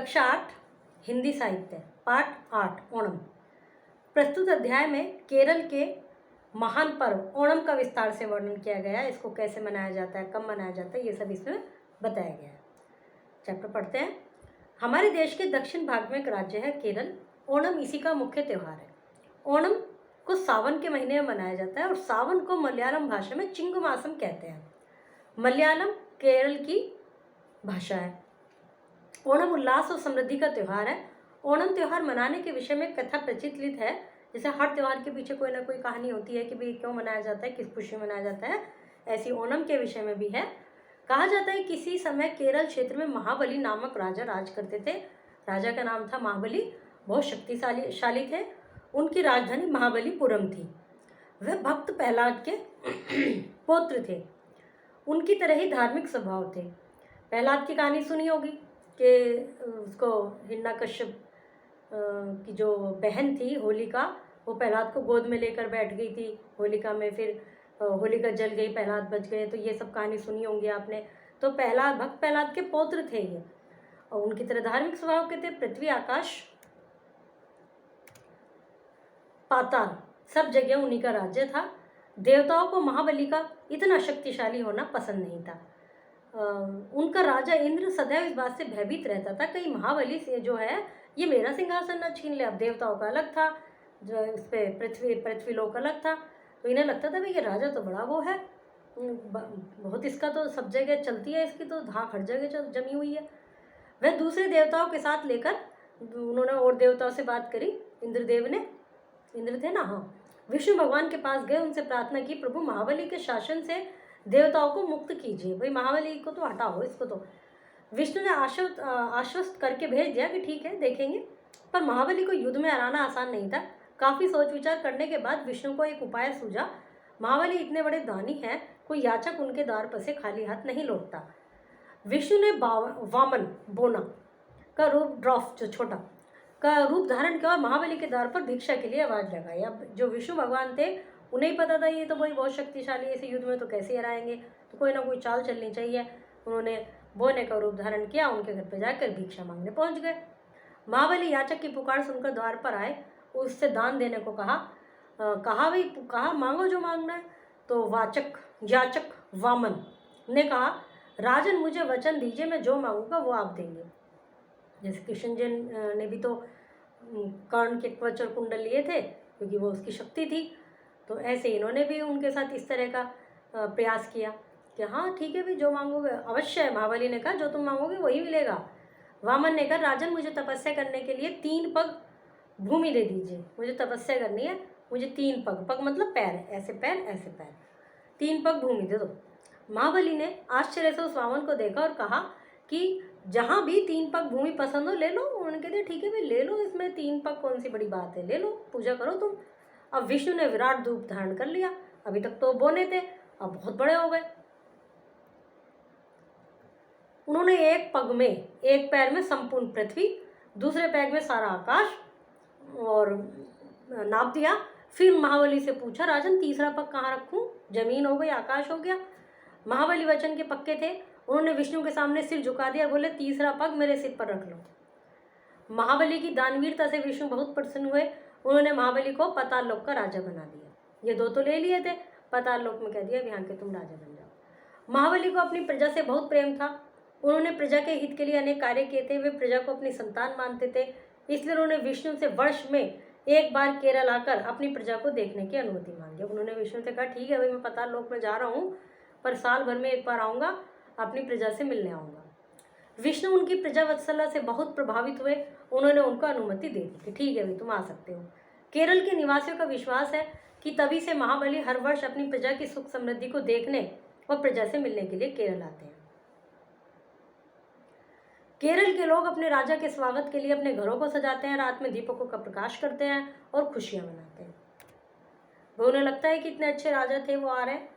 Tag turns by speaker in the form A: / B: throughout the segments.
A: कक्षा 8 हिंदी साहित्य पाठ 8 ओणम। प्रस्तुत अध्याय में केरल के महान पर्व ओणम का विस्तार से वर्णन किया गया है। इसको कैसे मनाया जाता है, कब मनाया जाता है, ये सब इसमें बताया गया है। चैप्टर पढ़ते हैं। हमारे देश के दक्षिण भाग में एक राज्य है केरल। ओणम इसी का मुख्य त्यौहार है। ओणम को सावन के महीने में मनाया जाता है और सावन को मलयालम भाषा में चिंगु मासम कहते हैं। मलयालम केरल की भाषा है। ओणम उल्लास और समृद्धि का त्यौहार है। ओणम त्यौहार मनाने के विषय में कथा प्रचलित है। जैसे हर त्यौहार के पीछे कोई ना कोई कहानी होती है कि भाई क्यों मनाया जाता है, किस खुशी में मनाया जाता है, ऐसी ओणम के विषय में भी है। कहा जाता है किसी समय केरल क्षेत्र में महाबली नामक राजा राज करते थे। राजा का नाम था महाबली, बहुत शक्तिशाली थे। उनकी राजधानी महाबलीपुरम थी। वे भक्त प्रहलाद के पौत्र थे। उनकी तरह ही धार्मिक स्वभाव थे। प्रहलाद की कहानी सुनी होगी कि उसको हिरण्यकश्यप की जो बहन थी होलिका, वो प्रहलाद को गोद में लेकर बैठ गई थी होलिका में, फिर होलिका जल गई, प्रहलाद बच गए। तो ये सब कहानी सुनी होंगी आपने। तो भक्त प्रहलाद के पौत्र थे ये, और उनकी तरह धार्मिक स्वभाव के थे। पृथ्वी, आकाश, पाताल सब जगह उन्हीं का राज्य था। देवताओं को महाबली का इतना शक्तिशाली होना पसंद नहीं था। उनका राजा इंद्र सदैव इस बात से भयभीत रहता था कहीं महाबली से जो है ये मेरा सिंहासन न छीन ले। अब देवताओं का अलग था, जो इस पे पृथ्वी लोक अलग था। तो इन्हें लगता था भाई ये राजा तो बड़ा वो है, बहुत इसका तो सब जगह चलती है, इसकी तो धाक हर जगह जमी हुई है। वह दूसरे देवताओं के साथ लेकर उन्होंने और देवताओं से बात करी। इंद्र थे ना, हाँ, विष्णु भगवान के पास गए, उनसे प्रार्थना की प्रभु महाबली के शासन से देवताओं को मुक्त कीजिए, भाई महाबली को तो हटाओ इसको। तो विष्णु ने आश्वस्त करके भेज दिया कि ठीक है देखेंगे। पर महाबली को युद्ध में हराना आसान नहीं था। काफ़ी सोच विचार करने के बाद विष्णु को एक उपाय सूझा। महाबली इतने बड़े दानी हैं, कोई याचक उनके द्वार पर से खाली हाथ नहीं लौटता। विष्णु ने वामन बोना का रूप, ड्रॉफ जो छोटा का रूप धारण किया और महाबली के द्वार पर भिक्षा के लिए आवाज़ लगाई। अब जो विष्णु भगवान थे उन्हें ही पता था ये तो भाई बहुत शक्तिशाली है, इसे युद्ध में तो कैसे हराएंगे, तो कोई ना कोई चाल चलनी चाहिए। उन्होंने बोने का रूप धारण किया, उनके घर पर जाकर भिक्षा मांगने पहुंच गए। महाबली याचक की पुकार सुनकर द्वार पर आए, उससे दान देने को कहा मांगो जो मांगना है। तो याचक वामन ने कहा राजन मुझे वचन दीजिए, मैं जो मांगूंगा वो आप देंगे। जैसे कृष्ण जी ने भी तो कर्ण के कवच और कुंडल लिए थे क्योंकि वो उसकी शक्ति थी। तो ऐसे इन्होंने भी उनके साथ इस तरह का प्रयास किया कि हाँ ठीक है भाई जो मांगोगे अवश्य है। महाबली ने कहा जो तुम मांगोगे वही मिलेगा। वामन ने कहा राजन मुझे तपस्या करने के लिए 3 पग भूमि दे दीजिए, मुझे तपस्या करनी है, मुझे 3 पग मतलब पैर, ऐसे पैर 3 पग भूमि दे दो। महाबली ने आश्चर्य से उस वामन को देखा और कहा कि जहाँ भी 3 पग भूमि पसंद हो ले लो। उन्होंने कह दिया ठीक है भाई ले लो, इसमें 3 पग कौन सी बड़ी बात है, ले लो, पूजा करो तुम। अब विष्णु ने विराट रूप धारण कर लिया। अभी तक तो बोने थे, अब बहुत बड़े हो गए। उन्होंने एक पैर में संपूर्ण पृथ्वी, दूसरे पैर में सारा आकाश और नाप दिया। फिर महाबली से पूछा राजन तीसरा पग कहाँ रखूं? जमीन हो गई, आकाश हो गया। महाबली वचन के पक्के थे। उन्होंने विष्णु के सामने सिर झुका दिया, बोले तीसरा पग मेरे सिर पर रख लो। महाबली की दानवीरता से विष्णु बहुत प्रसन्न हुए। उन्होंने महाबली को पाताल लोक का राजा बना दिया। ये 2 तो ले लिए थे, पाताल लोक में कह दिया यहाँ के तुम राजा बन जाओ। महाबली को अपनी प्रजा से बहुत प्रेम था। उन्होंने प्रजा के हित के लिए अनेक कार्य किए थे। वे प्रजा को अपनी संतान मानते थे, इसलिए उन्होंने विष्णु से वर्ष में एक बार केरल आकर अपनी प्रजा को देखने की अनुमति मांगी। उन्होंने विष्णु से कहा ठीक है भाई मैं पाताल लोक में जा रहा हूँ, पर साल भर में एक बार आऊँगा, अपनी प्रजा से मिलने आऊँगा। विष्णु उनकी प्रजा वत्सला से बहुत प्रभावित हुए। उन्होंने उनको अनुमति दे दी कि ठीक है भाई तुम आ सकते हो। केरल के निवासियों का विश्वास है कि तभी से महाबली हर वर्ष अपनी प्रजा की सुख समृद्धि को देखने और प्रजा से मिलने के लिए केरल आते हैं। केरल के लोग अपने राजा के स्वागत के लिए अपने घरों को सजाते हैं, रात में दीपकों का प्रकाश करते हैं और खुशियां मनाते हैं। उन्हें लगता है कि इतने अच्छे राजा थे वो आ रहे हैं।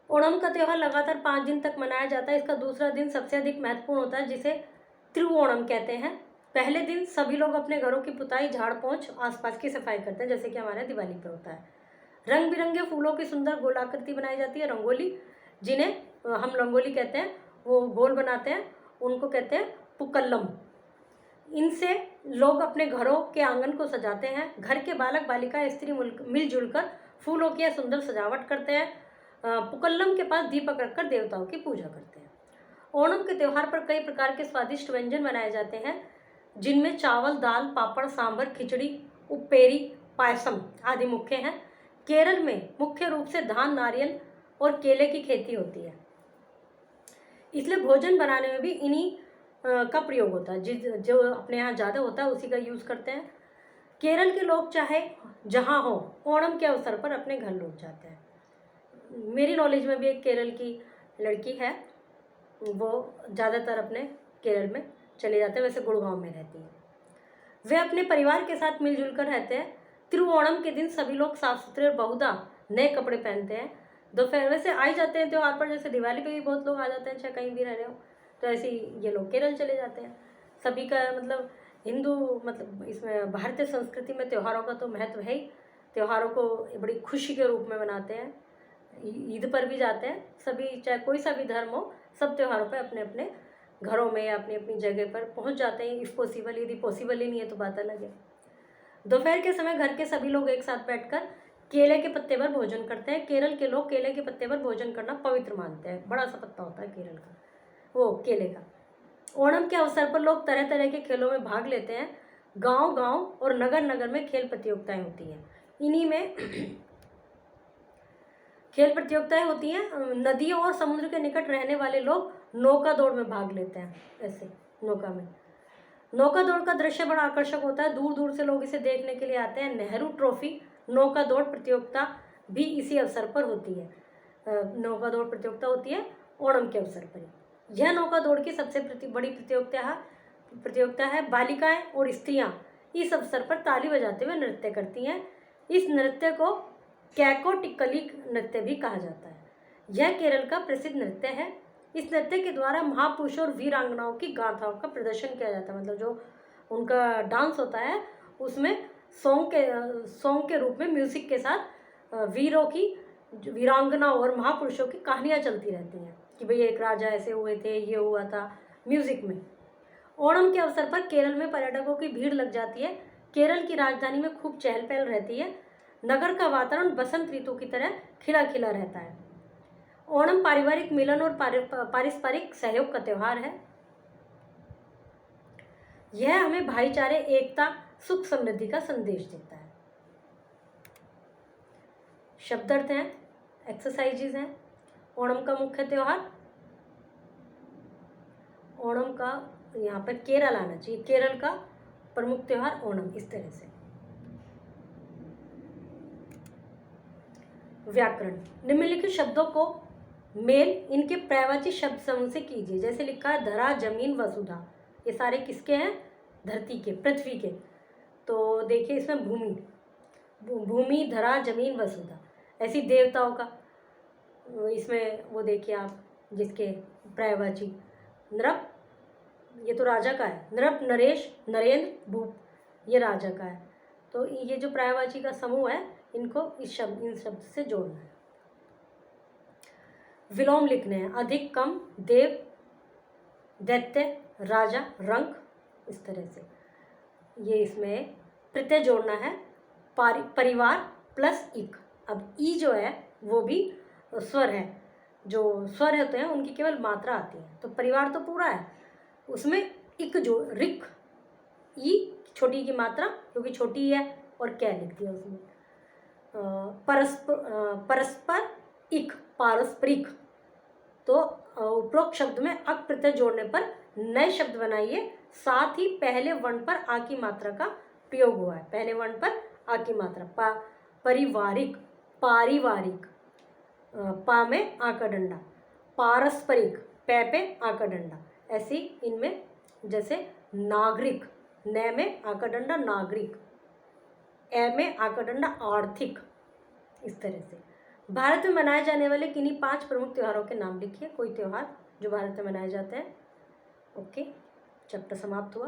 A: ओणम का त्यौहार लगातार 5 दिन तक मनाया जाता है। इसका दूसरा दिन सबसे अधिक महत्वपूर्ण होता है, जिसे त्रिओणम कहते हैं। पहले दिन सभी लोग अपने घरों की पुताई, झाड़ पोंछ, आसपास की सफाई करते हैं, जैसे कि हमारे दिवाली पर होता है। रंग बिरंगे फूलों की सुंदर गोलाकृति बनाई जाती है। रंगोली, जिन्हें हम रंगोली कहते हैं, वो गोल बनाते हैं, उनको कहते हैं पुक्कलम। इनसे लोग अपने घरों के आंगन को सजाते हैं। घर के बालक बालिका स्त्री मिलजुल कर फूलों की सुंदर सजावट करते हैं। पुक्कलम के पास दीपक रखकर देवताओं की पूजा करते हैं। ओणम के त्यौहार पर कई प्रकार के स्वादिष्ट व्यंजन बनाए जाते हैं, जिनमें चावल, दाल, पापड़, सांभर, खिचड़ी, उप्पेरी, पायसम आदि मुख्य हैं। केरल में मुख्य रूप से धान, नारियल और केले की खेती होती है, इसलिए भोजन बनाने में भी इन्हीं का प्रयोग होता है। जो अपने यहाँ ज़्यादा होता है उसी का यूज़ करते हैं। केरल के लोग चाहे जहाँ हो, ओणम के अवसर पर अपने घर लौट जाते हैं। मेरी नॉलेज में भी एक केरल की लड़की है, वो ज़्यादातर अपने केरल में चले जाते हैं, वैसे गुड़गांव में रहती है। वे अपने परिवार के साथ मिलजुल कर रहते हैं। तिरुओणम के दिन सभी लोग साफ सुथरे और बहुधा नए कपड़े पहनते हैं। दोपहर वैसे आ ही जाते हैं त्यौहार पर, जैसे दिवाली पे भी बहुत लोग आ जाते हैं, चाहे कहीं भी रह रहे हो, तो ऐसे ही ये लोग केरल चले जाते हैं। सभी का मतलब हिंदू मतलब इसमें भारतीय संस्कृति में त्योहारों का तो महत्व है ही। त्योहारों को बड़ी खुशी के रूप में मनाते हैं। ईद पर भी जाते हैं सभी, चाहे कोई सा भी धर्म हो, सब त्योहारों पर अपने अपने घरों में या अपनी अपनी जगह पर पहुंच जाते हैं इफ़ पॉसिबल। यदि पॉसिबल ही नहीं है तो बात अलग है। दोपहर के समय घर के सभी लोग एक साथ बैठकर केले के पत्ते पर भोजन करते हैं। केरल के लोग केले के पत्ते पर भोजन करना पवित्र मानते हैं। बड़ा सा पत्ता होता है केरल का, वो केले का। ओणम के अवसर पर लोग तरह तरह के खेलों में भाग लेते हैं। गांव गांव और नगर नगर में खेल प्रतियोगिताएं होती हैं। इन्हीं में खेल प्रतियोगिताएं होती हैं। नदियों और समुद्र के निकट रहने वाले लोग नौका दौड़ में भाग लेते हैं। ऐसे नौका दौड़ का दृश्य बड़ा आकर्षक होता है, दूर दूर से लोग इसे देखने के लिए आते हैं। नेहरू ट्रॉफी नौका दौड़ प्रतियोगिता भी इसी अवसर पर होती है। नौका दौड़ प्रतियोगिता होती है ओणम के अवसर पर। यह नौका दौड़ की सबसे बड़ी प्रतियोगिता है। बालिकाएं और स्त्रियां इस अवसर पर ताली बजाते हुए नृत्य करती हैं। इस नृत्य को कैकोटिकली नृत्य भी कहा जाता है। यह केरल का प्रसिद्ध नृत्य है। इस नृत्य के द्वारा महापुरुषों और वीरांगनाओं की गाथाओं का प्रदर्शन किया जाता है। मतलब जो उनका डांस होता है उसमें सॉन्ग के रूप में म्यूजिक के साथ वीरों की, वीरांगनाओं और महापुरुषों की कहानियाँ चलती रहती हैं कि भाई एक राजा ऐसे हुए थे, ये हुआ था, म्यूजिक में। ओणम के अवसर पर केरल में पर्यटकों की भीड़ लग जाती है। केरल की राजधानी में खूब चहल पहल रहती है। नगर का वातावरण बसंत ऋतु की तरह खिला खिला रहता है। ओणम पारिवारिक मिलन और पारस्परिक सहयोग का त्यौहार है। यह हमें भाईचारे, एकता, सुख समृद्धि का संदेश देता है। शब्दार्थ हैं, एक्सरसाइजेज हैं। ओणम का मुख्य त्यौहार, ओणम का यहाँ पर केरल आना चाहिए, केरल का प्रमुख त्यौहार ओणम, इस तरह से। व्याकरण, निम्नलिखित शब्दों को मेल इनके पर्यायवाची शब्द समूह से कीजिए। जैसे लिखा है धरा, जमीन, वसुधा, ये सारे किसके हैं? धरती के, पृथ्वी के। तो देखिए इसमें भूमि, धरा, जमीन, वसुधा। ऐसी देवताओं का इसमें वो देखिए आप, जिसके पर्यायवाची नृप, ये तो राजा का है, नृप, नरेश, नरेंद्र, भूप, ये राजा का है। तो ये जो पर्यायवाची का समूह है, इनको इन शब्द से जोड़ना है। विलोम लिखने हैं, अधिक, कम, देव, दैत्य, राजा, रंक, इस तरह से। ये इसमें प्रत्यय जोड़ना है, परिवार प्लस इक। अब ई जो है वो भी स्वर है, जो स्वर होते हैं उनकी केवल मात्रा आती है। तो परिवार तो पूरा है, उसमें इक जो रिक, ई छोटी की मात्रा क्योंकि छोटी है और क्या लिख दिया उसमें। परस्पर इक, पारस्परिक। तो उपरोक्त शब्द में अक प्रत्यय जोड़ने पर नए शब्द बनाइए। साथ ही पहले वर्ण पर आ की मात्रा का प्रयोग हुआ है। पहले वर्ण पर आ की मात्रा, परिवारिक, पारिवारिक, पा में आ का डंडा, पारस्परिक, पै पे आ का डंडा। ऐसी इनमें जैसे नागरिक, न में आ का डंडा नागरिक, ए में आ का डंडा आर्थिक, इस तरह से। भारत में मनाए जाने वाले किन्हीं 5 प्रमुख त्योहारों के नाम लिखिए। कोई त्यौहार जो भारत में मनाए जाते हैं। ओके, चैप्टर समाप्त हुआ।